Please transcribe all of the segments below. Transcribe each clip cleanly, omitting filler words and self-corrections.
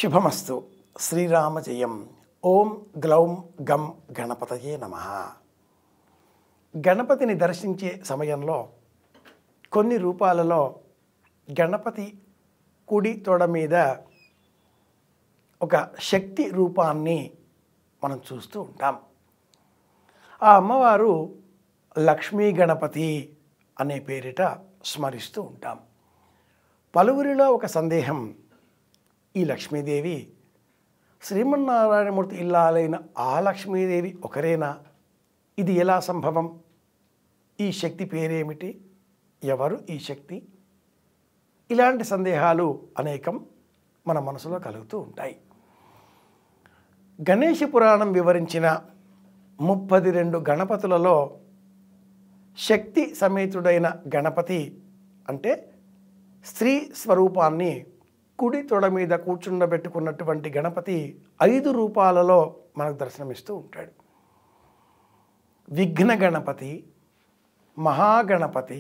శుభమస్తు. శ్రీరామ జయం. ఓం గ్లౌం గం గణపతయే నమః. గణపతిని దర్శించే సమయంలో కొన్ని రూపాలలో గణపతి కుడి తొడ మీద ఒక శక్తి రూపాన్ని మనం చూస్తూ ఉంటాం. ఆ అమ్మవారు లక్ష్మీ గణపతి అనే పేరిట స్మరిస్తూ ఉంటాం. పలువురిలో ఒక సందేహం, ఈ లక్ష్మీదేవి శ్రీమన్నారాయణమూర్తి ఇల్లాలైన ఆ లక్ష్మీదేవి ఒకరేనా? ఇది ఎలా సంభవం? ఈ శక్తి పేరేమిటి? ఎవరు ఈ శక్తి? ఇలాంటి సందేహాలు అనేకం మన మనసులో కలుగుతూ ఉంటాయి. గణేష పురాణం వివరించిన 32 గణపతులలో శక్తి సమేతుడైన గణపతి అంటే స్త్రీ స్వరూపాన్ని కుడి తొడ మీద కూర్చుండబెట్టుకున్నటువంటి గణపతి 5 రూపాలలో మనకు దర్శనమిస్తూ ఉంటాడు. విఘ్న గణపతి, మహాగణపతి,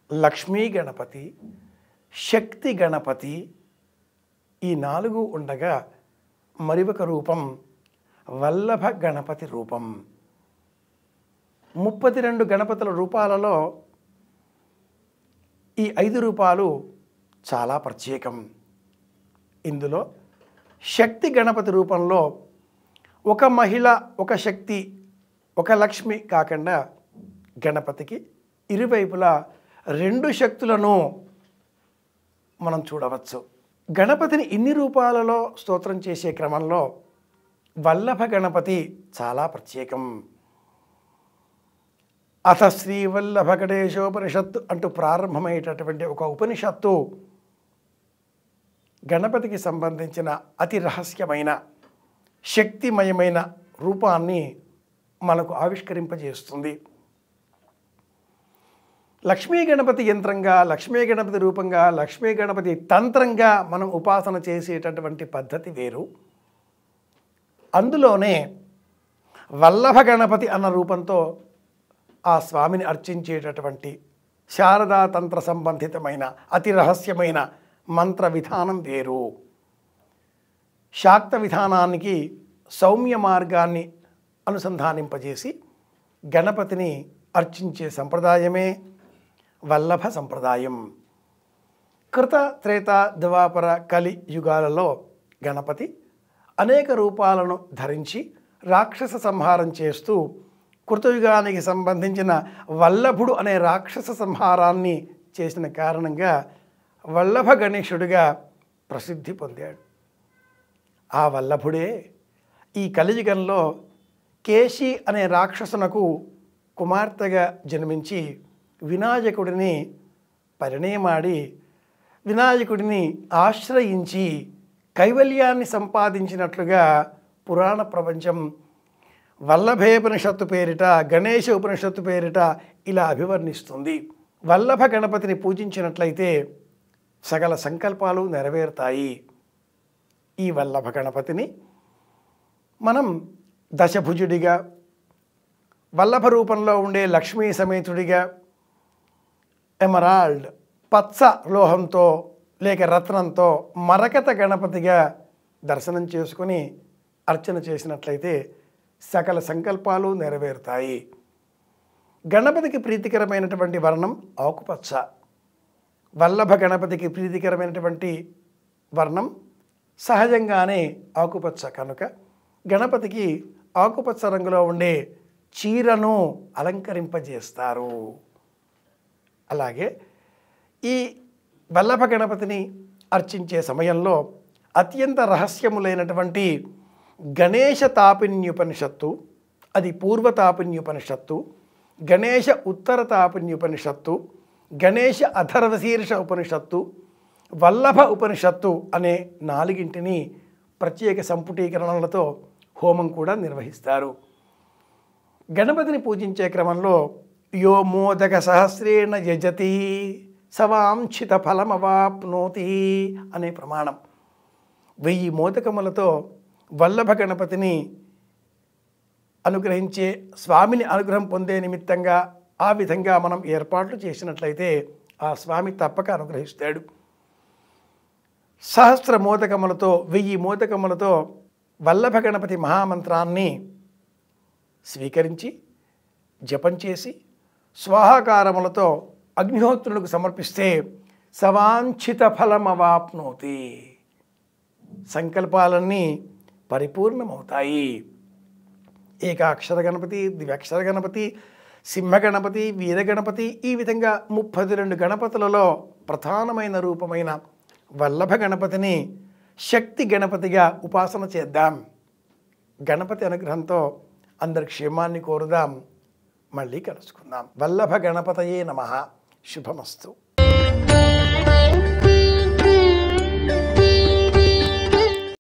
లక్ష్మీ గణపతి, శక్తి గణపతి, ఈ 4 ఉండగా మరి ఒక రూపం వల్లభ గణపతి రూపం. 32 గణపతుల రూపాలలో ఈ 5 రూపాలు చాలా ప్రత్యేకం. ఇందులో శక్తి గణపతి రూపంలో ఒక మహిళ, ఒక శక్తి, ఒక లక్ష్మి కాకుండా గణపతికి ఇరువైపులా 2 శక్తులను మనం చూడవచ్చు. గణపతిని ఇన్ని రూపాలలో స్తోత్రం చేసే క్రమంలో వల్లభ గణపతి చాలా ప్రత్యేకం. అథ శ్రీవల్లభ గణేశోపనిషత్తు అంటూ ప్రారంభమయ్యేటటువంటి ఒక ఉపనిషత్తు గణపతికి సంబంధించిన అతి రహస్యమైన శక్తిమయమైన రూపాన్ని మనకు ఆవిష్కరింపజేస్తుంది. లక్ష్మీ గణపతి యంత్రంగా, లక్ష్మీ గణపతి రూపంగా, లక్ష్మీ గణపతి తంత్రంగా మనం ఉపాసన చేసేటటువంటి పద్ధతి వేరు. అందులోనే వల్లభ గణపతి అన్న రూపంతో ఆ స్వామిని అర్చించేటటువంటి శారదా తంత్ర సంబంధితమైన అతి రహస్యమైన మంత్ర విధానం వేరు. శాక్త విధానానికి సౌమ్య మార్గాన్ని అనుసంధానింపజేసి గణపతిని అర్చించే సంప్రదాయమే వల్లభ సంప్రదాయం. కృత, త్రేత, ద్వాపర, కలి యుగాలలో గణపతి అనేక రూపాలను ధరించి రాక్షస సంహారం చేస్తూ కృతయుగానికి సంబంధించిన వల్లభుడు అనే రాక్షస సంహారాన్ని చేసిన కారణంగా వల్లభ గణేశుడిగా ప్రసిద్ధి పొందాడు. ఆ వల్లభుడే ఈ కలియుగంలో కేశి అనే రాక్షసునకు కుమార్తెగా జన్మించి వినాయకుడిని పరిణయమాడి వినాయకుడిని ఆశ్రయించి కైవల్యాన్ని సంపాదించినట్లుగా పురాణ ప్రపంచం వల్లభేపనిషత్తు పేరిట, గణేశ ఉపనిషత్తు పేరిట ఇలా అభివర్ణిస్తుంది. వల్లభ గణపతిని పూజించినట్లయితే సకల సంకల్పాలు నెరవేరుతాయి. ఈ వల్లభ గణపతిని మనం దశభుజుడిగా, వల్లభ రూపంలో ఉండే లక్ష్మీ సమేతుడిగా, ఎమరాల్డ్ పచ్చ లోహంతో లేక రత్నంతో మరకత గణపతిగా దర్శనం చేసుకుని అర్చన చేసినట్లయితే సకల సంకల్పాలు నెరవేరుతాయి. గణపతికి ప్రీతికరమైనటువంటి వర్ణం ఆకుపచ్చ. వల్లభ గణపతికి ప్రీతికరమైనటువంటి వర్ణం సహజంగానే ఆకుపచ్చ కనుక గణపతికి ఆకుపచ్చ రంగులో ఉండే చీరను అలంకరింపజేస్తారు. అలాగే ఈ వల్లభ గణపతిని అర్చించే సమయంలో అత్యంత రహస్యములైనటువంటి గణేశ తాపిన్యుపనిషత్తు, అది పూర్వ తాపిన్యుపనిషత్తు, గణేశ ఉత్తర తాపిన్యుపనిషత్తు, గణేశ అథర్వశీర్ష ఉపనిషత్తు, వల్లభ ఉపనిషత్తు అనే 4 ప్రత్యేక సంపుటీకరణలతో హోమం కూడా నిర్వహిస్తారు. గణపతిని పూజించే క్రమంలో యో మోదక సహస్రేణ యజతి సవాంఛిత ఫలమవాప్నోతి అనే ప్రమాణం. 1000 మోదకములతో వల్లభ గణపతిని అనుగ్రహించే స్వామిని అనుగ్రహం పొందే నిమిత్తంగా ఆ విధంగా మనం ఏర్పాట్లు చేసినట్లయితే ఆ స్వామి తప్పక అనుగ్రహిస్తాడు. సహస్ర మోదకములతో 1000 మోదకములతో వల్లభ గణపతి మహామంత్రాన్ని స్వీకరించి జపం చేసి స్వాహాకారములతో అగ్నిహోత్రులకు సమర్పిస్తే సవాంఛిత ఫలమవాప్నోతి. సంకల్పాలన్నీ పరిపూర్ణమవుతాయి. ఏకాక్షర గణపతి, ద్వ్యక్షర గణపతి, సింహ గణపతి, వీర గణపతి, ఈ విధంగా 32 గణపతులలో ప్రధానమైన రూపమైన వల్లభ గణపతిని శక్తి గణపతిగా ఉపాసన చేద్దాం. గణపతి అనుగ్రహంతో అందరి క్షేమాన్ని కోరుదాం. మళ్ళీ కలుసుకుందాం. వల్లభ గణపతయే నమః. శుభమస్తు.